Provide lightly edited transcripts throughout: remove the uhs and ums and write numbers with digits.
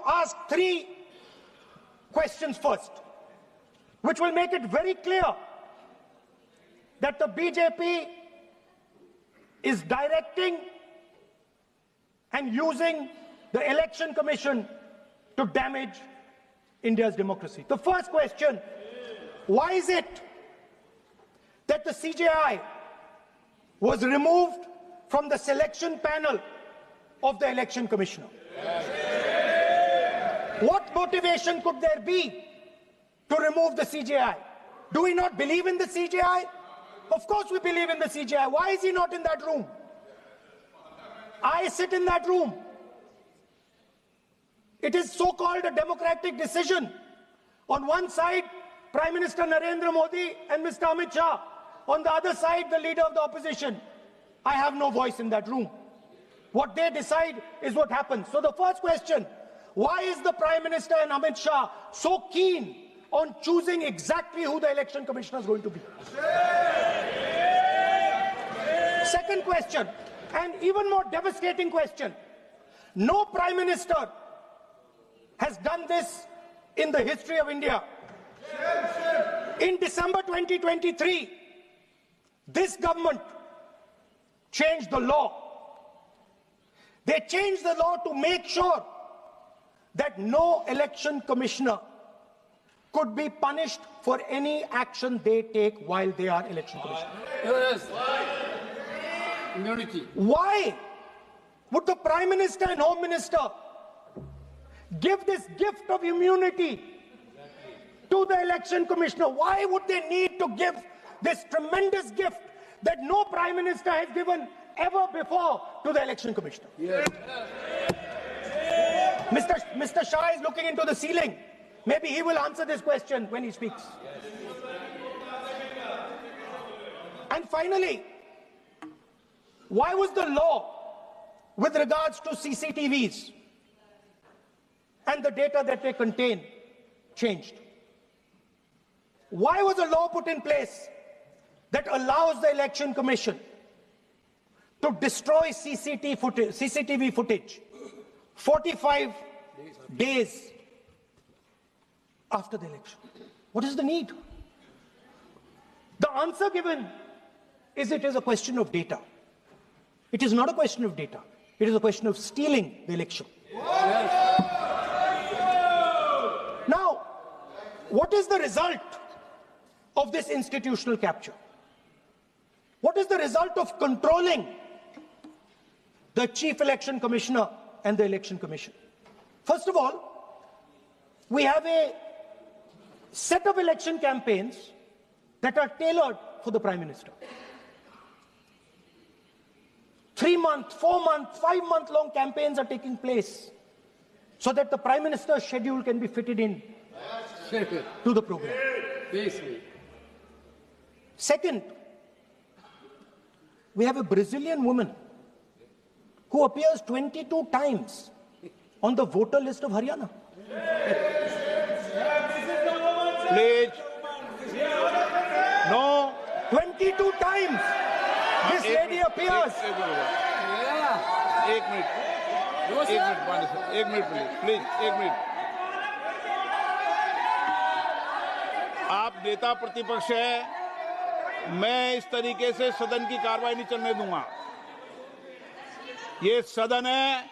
ask three questions first, which will make it very clear that the BJP is directing and using the Election Commission to damage India's democracy. The first question, why is it that the CJI was removed from the selection panel of the Election Commissioner? What motivation could there be to remove the CJI? Do we not believe in the CJI? Of course we believe in the CJI. Why is he not in that room? I sit in that room. It is so-called a democratic decision. On one side, Prime Minister Narendra Modi and Mr. Amit Shah. On the other side, the leader of the opposition. I have no voice in that room. What they decide is what happens. So the first question, why is the Prime Minister and Amit Shah so keen on choosing exactly who the Election Commissioner is going to be? Second question, and even more devastating question. No Prime Minister has done this in the history of India. In December 2023, this government changed the law. They changed the law to make sure that no election commissioner could be punished for any action they take while they are election commissioner. Yes. Immunity. Why would the Prime Minister and Home Minister give this gift of immunity to the election commissioner? Why would they need to give this tremendous gift that no Prime Minister has given ever before to the election commissioner? Yes. Mr. Shah is looking into the ceiling. Maybe he will answer this question when he speaks. And finally, why was the law with regards to CCTVs and the data that they contain changed? Why was a law put in place that allows the Election Commission to destroy CCTV footage 45 days after the election? What is the need? The answer given is it is a question of data. It is not a question of data. It is a question of stealing the election. Yes. Now, what is the result of this institutional capture? What is the result of controlling the Chief Election Commissioner and the Election Commission? First of all, we have a set of election campaigns that are tailored for the Prime Minister. 3-month, 4-month, 5-month long campaigns are taking place so that the Prime Minister's schedule can be fitted in to the program. Second, we have a Brazilian woman who appears 22 times on the voter list of Haryana. Please. No. 22 times this lady appears. एक minute please एक minute. आप नेता प्रतिपक्ष है, मैं इस तरीके से सदन की कार्रवाई नहीं चलने दूंगा. ये सदन है,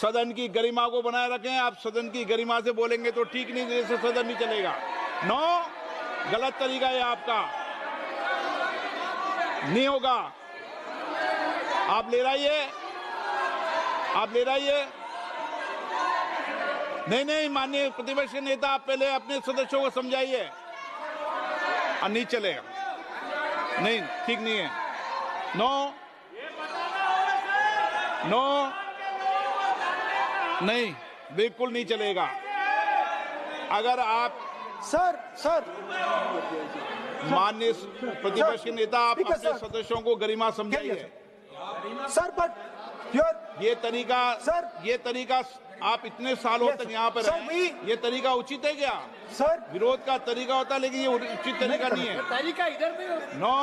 सदन की गरिमा को बनाए रखें. आप सदन की गरिमा से बोलेंगे तो ठीक नहीं, जैसे सदन नहीं चलेगा. नो, गलत तरीका है आपका, नहीं होगा. आप ले रहिए, आप ले रहिए. नहीं, माननीय प्रतिपक्ष के नेता, आप पहले अपने सदस्यों को समझाइए. नहीं चलेगा, नहीं, ठीक नहीं है. नो, नहीं, बिल्कुल नहीं चलेगा. अगर आप सर माननीय प्रतिपक्ष के नेता, आप अपने सदस्यों को गरिमा समझाइए. सर, बट ये तरीका आप इतने सालों तक यहाँ पर हैं, ये तरीका उचित है क्या? सर, विरोध का तरीका होता है, लेकिन ये उचित तरीका नहीं है. तरीका इधर भी नो,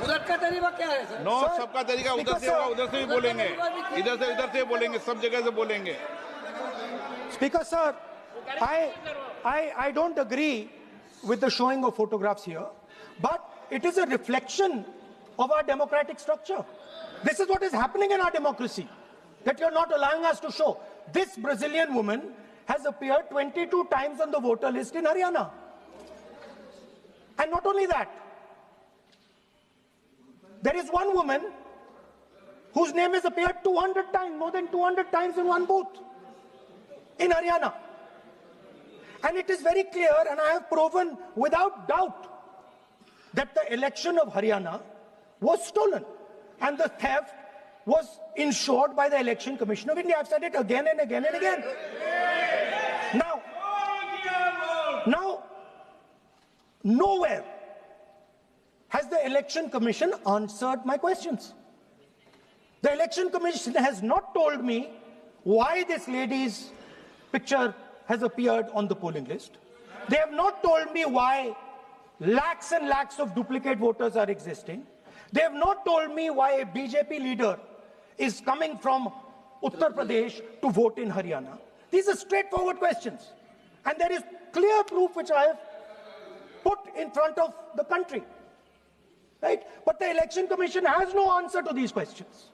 उधर का तरीका क्या है सर? नो, सबका तरीका उधर से होगा, उधर से भी बोलेंगे, इधर से बोलेंगे, सब जगह से बोलेंगे. Speaker, sir, I don't agree with the showing of photographs here, but it is a reflection of our democratic structure. This is what is happening in our democracy, that you're not allowing us to show. This Brazilian woman has appeared 22 times on the voter list in Haryana. And not only that, there is one woman whose name has appeared 200 times, more than 200 times in one booth in Haryana. And it is very clear, and I have proven without doubt, that the election of Haryana was stolen and the theft was ensured by the Election Commission of India. I've said it again and again and again. Now, nowhere has the Election Commission answered my questions. The Election Commission has not told me why this lady's picture has appeared on the polling list. They have not told me why lakhs and lakhs of duplicate voters are existing. They have not told me why a BJP leader is coming from Uttar Pradesh to vote in Haryana. These are straightforward questions. And there is clear proof which I have put in front of the country. Right? But the Election Commission has no answer to these questions.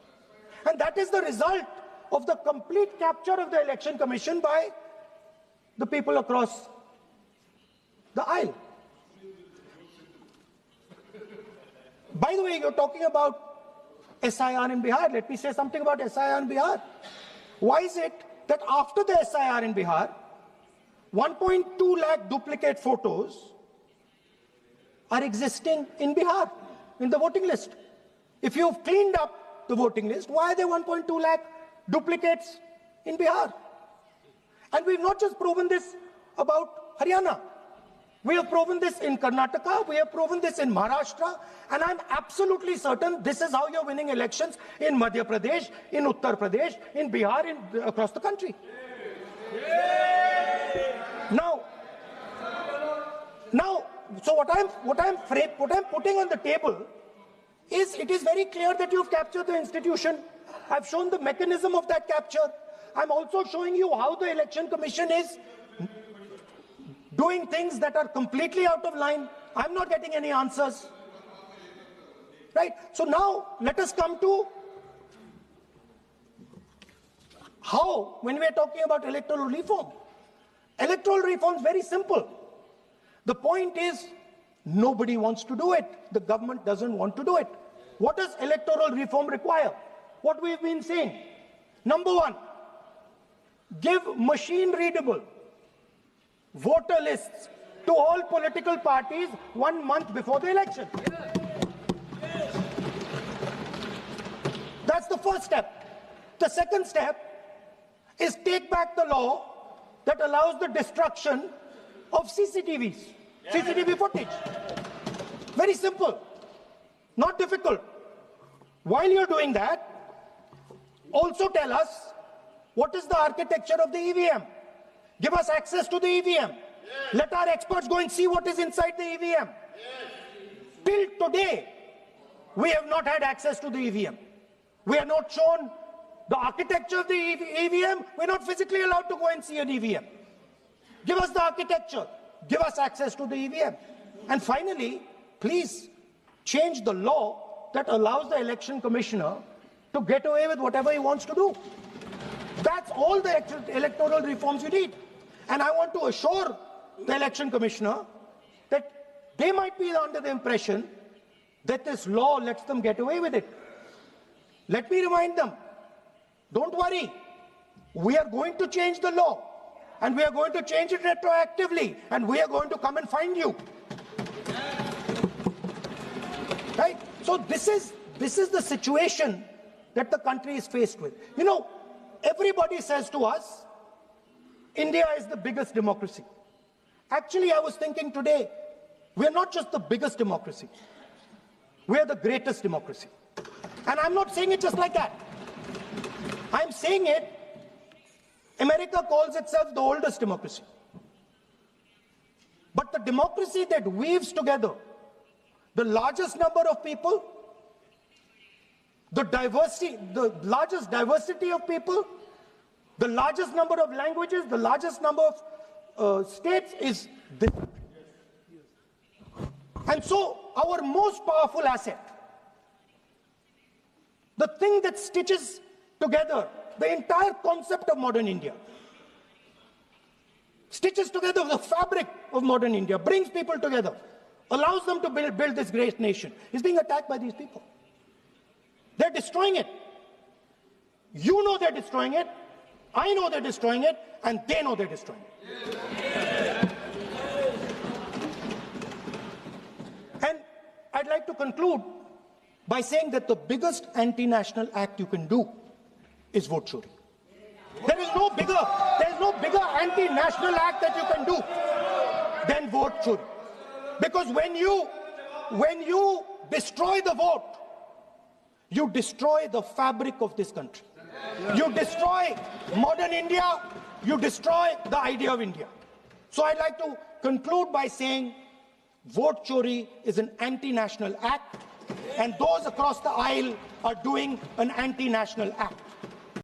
And that is the result of the complete capture of the Election Commission by the people across the aisle. By the way, you're talking about SIR in Bihar. Let me say something about SIR in Bihar. Why is it that after the SIR in Bihar, 1.2 lakh duplicate photos are existing in Bihar, in the voting list? If you've cleaned up the voting list, why are there 1.2 lakh duplicates in Bihar? And we've not just proven this about Haryana. We have proven this in Karnataka, we have proven this in Maharashtra, and I'm absolutely certain this is how you're winning elections in Madhya Pradesh, in Uttar Pradesh, in Bihar, across the country. Now, so what I'm putting on the table is, it is very clear that you've captured the institution. I've shown the mechanism of that capture. I'm also showing you how the Election Commission is doing things that are completely out of line. I'm not getting any answers. Right? So now, let us come to how, when we're talking about electoral reform. Electoral reform is very simple. The point is, nobody wants to do it. The government doesn't want to do it. What does electoral reform require? What we've been saying. Number one, give machine-readable voter lists to all political parties 1 month before the election. That's the first step. The second step is take back the law that allows the destruction of CCTVs, CCTV footage. Very simple, not difficult. While you're doing that, also tell us what is the architecture of the EVM. Give us access to the EVM. Let our experts go and see what is inside the EVM. Till today, we have not had access to the EVM. We are not shown the architecture of the EVM. We're not physically allowed to go and see an EVM. Give us the architecture. Give us access to the EVM. And finally, please change the law that allows the election commissioner to get away with whatever he wants to do. That's all the electoral reforms you need. And I want to assure the election commissioner that they might be under the impression that this law lets them get away with it. Let me remind them, don't worry, we are going to change the law, and we are going to change it retroactively, and we are going to come and find you. Right? So this is the situation that the country is faced with. You know, everybody says to us, India is the biggest democracy. Actually, I was thinking today, we're not just the biggest democracy, we're the greatest democracy. And I'm not saying it just like that. I'm saying it, America calls itself the oldest democracy. But the democracy that weaves together the largest number of people, the largest diversity of people, The largest number of languages, the largest number of states is this. And so our most powerful asset, the thing that stitches together the entire concept of modern India, stitches together the fabric of modern India, brings people together, allows them to build this great nation, is being attacked by these people. They're destroying it. You know they're destroying it. I know they're destroying it, and they know they're destroying it. And I'd like to conclude by saying that the biggest anti-national act you can do is vote chori. There is no bigger anti-national act that you can do than vote chori. Because when you destroy the vote, you destroy the fabric of this country. You destroy modern India, you destroy the idea of India. So I'd like to conclude by saying vote chori is an anti-national act, and those across the aisle are doing an anti-national act.